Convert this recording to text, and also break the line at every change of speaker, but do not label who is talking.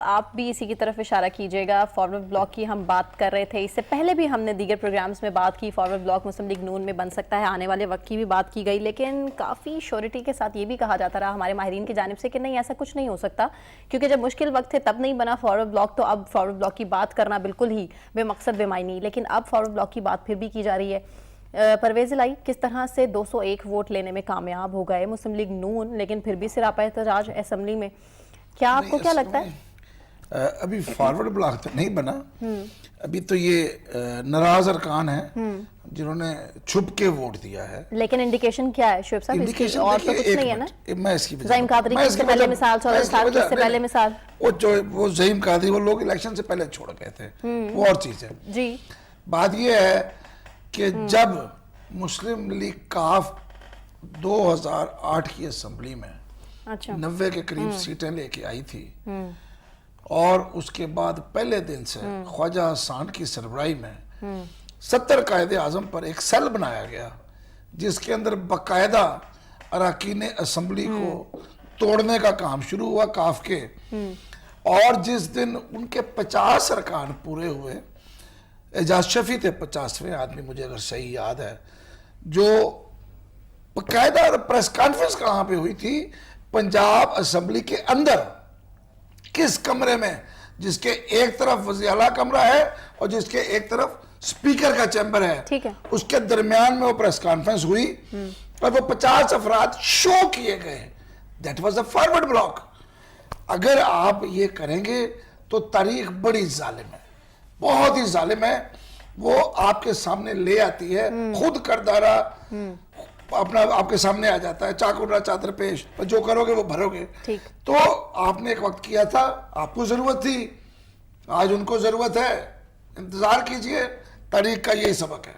آپ بھی اسی کی طرف اشارہ کیجئے گا. فارورڈ بلاک کی ہم بات کر رہے تھے, اس سے پہلے بھی ہم نے دیگر پروگرامز میں بات کی, فارورڈ بلاک مسلم لیگ نون میں بن سکتا ہے, آنے والے وقت کی بھی بات کی گئی, لیکن کافی شیورٹی کے ساتھ یہ بھی کہا جاتا رہا ہمارے ماہرین کی جانب سے کہ نہیں, ایسا کچھ نہیں ہو سکتا, کیونکہ جب مشکل وقت تھے تب نہیں بنا فارورڈ بلاک, تو اب فارورڈ بلاک کی بات کرنا بالکل ہی بے مقصد بے معنی. لیکن اب فارورڈ بلاک کی بات پھر بھی کی جا رہی ہے. پرویز الہی کس طرح سے 201 ووٹ لینے میں کامیاب ہو گئے مسلم لیگ نون, لیکن پھر بھی سراپا احتجاج اسمبلی میں, کیا آپ کو کیا لگتا ہے؟
ابھی فارورڈ بلاک تو نہیں بنا, ابھی تو یہ ناراض ارکان ہیں جنہوں نے چھپ کے ووٹ دیا ہے.
لیکن انڈیکیشن کیا ہے شعیب صاحب, اس کی اور تو کچھ نہیں ہے نا؟
میں اس کی
زعیم قادری کی سے پہلے مثال, چودھری صاحب کی سے پہلے مثال,
وہ زعیم قادری وہ لوگ الیکشن سے پہلے چھوڑ گئے تھے, وہ اور چیز ہے.
جی
بات یہ ہے کہ جب مسلم لیگ کاف 2008 کی اسمبلی میں 90 کے قریب سیٹیں لے کے آئی تھی, اور اس کے بعد پہلے دن سے خواجہ حسان کی سربراہی میں 70 قائد اعظم پر ایک سیل بنایا گیا جس کے اندر باقاعدہ اراکین اسمبلی کو توڑنے کا کام شروع ہوا کاف کے. اور جس دن ان کے 50 ارکان پورے ہوئے, اعجاز شفیع تھے 50ویں آدمی مجھے اگر صحیح یاد ہے, جو باقاعدہ پریس کانفرنس کہاں پہ ہوئی تھی, پنجاب اسمبلی کے اندر, کس کمرے میں, جس کے ایک طرف وزیر اعلیٰ کمرہ ہے اور جس کے ایک طرف سپیکر کا چیمبر ہے, اس کے درمیان میں وہ پریس کانفرنس ہوئی اور وہ 50 افراد شو کیے گئے. That was a forward block. اگر آپ یہ کریں گے تو تاریخ بڑی ظالم ہے, بہت ہی ظالم ہے. وہ آپ کے سامنے لے آتی ہے, خود کردارہ اپنا آپ کے سامنے آ جاتا ہے, چاکورہ چادر پیش, جو کرو گے وہ بھرو گے. تو آپ نے ایک وقت کیا تھا, آپ کو ضرورت تھی, آج ان کو ضرورت ہے, انتظار کیجئے, تاریخ کا یہی سبق ہے.